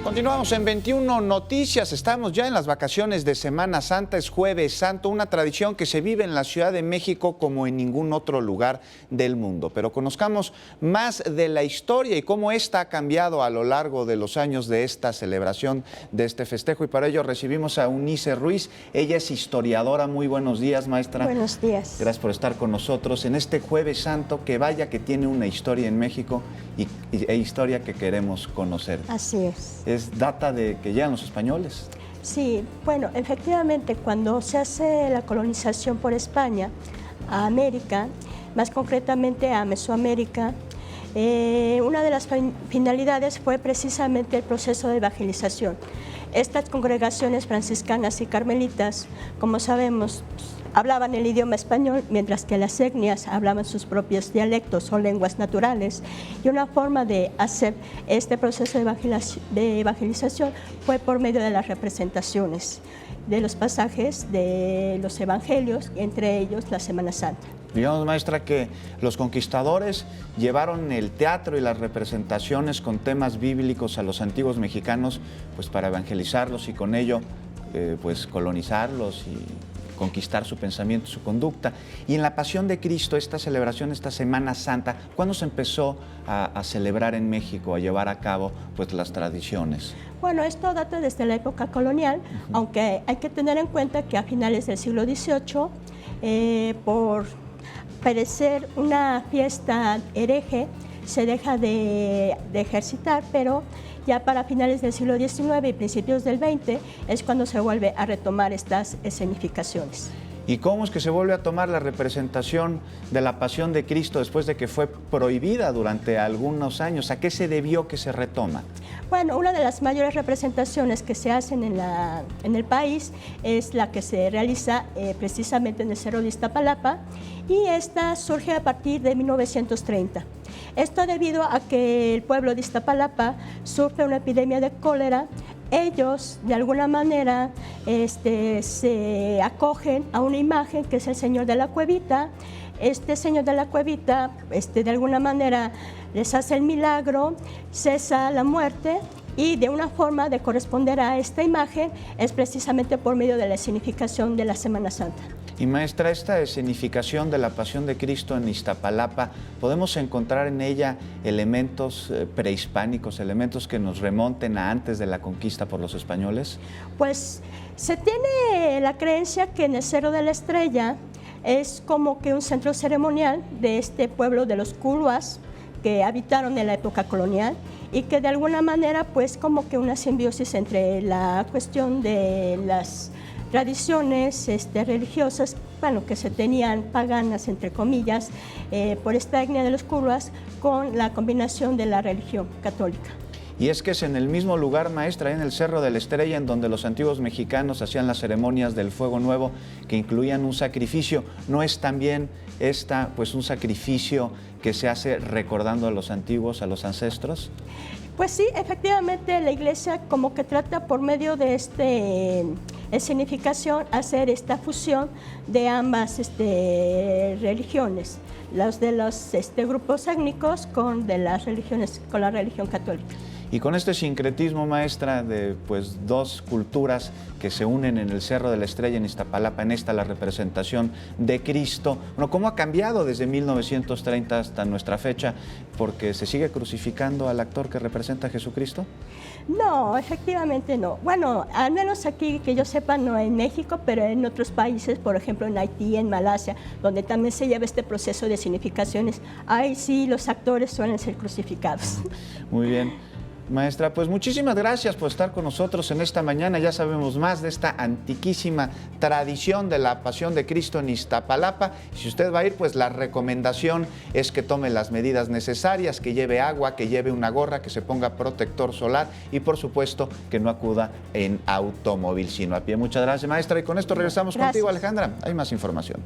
Continuamos en 21 Noticias. Estamos ya en las vacaciones de Semana Santa. Es Jueves Santo, una tradición que se vive en la Ciudad de México como en ningún otro lugar del mundo. Pero conozcamos más de la historia y cómo esta ha cambiado a lo largo de los años de esta celebración, de este festejo. Y para ello recibimos a Eunice Ruiz. Ella es historiadora. Muy buenos días, maestra. Buenos días. Gracias por estar con nosotros en este Jueves Santo, que vaya que tiene una historia en México e historia que queremos conocer. Así es. ¿Es data de que llegan los españoles? Sí, bueno, efectivamente, cuando se hace la colonización por España a América, más concretamente a Mesoamérica, una de las finalidades fue precisamente el proceso de evangelización. Estas congregaciones franciscanas y carmelitas, como sabemos, hablaban el idioma español, mientras que las etnias hablaban sus propios dialectos o lenguas naturales. Y una forma de hacer este proceso de evangelización fue por medio de las representaciones de los pasajes de los evangelios, entre ellos la Semana Santa. Digamos, maestra, que los conquistadores llevaron el teatro y las representaciones con temas bíblicos a los antiguos mexicanos, pues para evangelizarlos y con ello pues colonizarlos y conquistar su pensamiento, su conducta. Y en la Pasión de Cristo, esta celebración, esta Semana Santa, ¿cuándo se empezó a celebrar en México, a llevar a cabo pues las tradiciones? Bueno, esto data desde la época colonial, aunque hay que tener en cuenta que a finales del siglo XVIII, por parecer una fiesta hereje, se deja de ejercitar, pero ya para finales del siglo XIX y principios del XX es cuando se vuelve a retomar estas escenificaciones. ¿Y cómo es que se vuelve a tomar la representación de la Pasión de Cristo después de que fue prohibida durante algunos años? ¿A qué se debió que se retoma? Bueno, una de las mayores representaciones que se hacen en el país es la que se realiza precisamente en el Cerro de Iztapalapa, y esta surge a partir de 1930. Esto debido a que el pueblo de Iztapalapa sufre una epidemia de cólera. Ellos, de alguna manera, se acogen a una imagen que es el Señor de la Cuevita. Este Señor de la Cuevita, de alguna manera, les hace el milagro, cesa la muerte, y de una forma de corresponder a esta imagen es precisamente por medio de la escenificación de la Semana Santa. Y maestra, esta escenificación de la Pasión de Cristo en Iztapalapa, ¿podemos encontrar en ella elementos prehispánicos, elementos que nos remonten a antes de la conquista por los españoles? Pues se tiene la creencia que en el Cerro de la Estrella es como que un centro ceremonial de este pueblo de los Culuas, que habitaron en la época colonial, y que de alguna manera pues como que una simbiosis entre la cuestión de las tradiciones religiosas, bueno, que se tenían paganas, entre comillas, por esta etnia de los Culuas, con la combinación de la religión católica. Y es que es en el mismo lugar, maestra, en el Cerro de la Estrella, en donde los antiguos mexicanos hacían las ceremonias del Fuego Nuevo, que incluían un sacrificio. ¿No es también esta, pues, un sacrificio que se hace recordando a los antiguos, a los ancestros? Pues sí, efectivamente la Iglesia como que trata por medio de escenificación hacer esta fusión de ambas religiones, los de los grupos étnicos con la religión católica. Y con este sincretismo, maestra, de pues dos culturas que se unen en el Cerro de la Estrella en Iztapalapa, en esta la representación de Cristo, bueno, ¿cómo ha cambiado desde 1930 hasta nuestra fecha? ¿Porque se sigue crucificando al actor que representa a Jesucristo? No, efectivamente no. Bueno, al menos aquí, que yo sepa, no en México, pero en otros países, por ejemplo en Haití, en Malasia, donde también se lleva este proceso de escenificaciones, ahí sí los actores suelen ser crucificados. Muy bien. Maestra, pues muchísimas gracias por estar con nosotros en esta mañana. Ya sabemos más de esta antiquísima tradición de la Pasión de Cristo en Iztapalapa. Si usted va a ir, pues la recomendación es que tome las medidas necesarias, que lleve agua, que lleve una gorra, que se ponga protector solar y, por supuesto, que no acuda en automóvil, sino a pie. Muchas gracias, maestra. Y con esto regresamos contigo, Alejandra. Hay más información.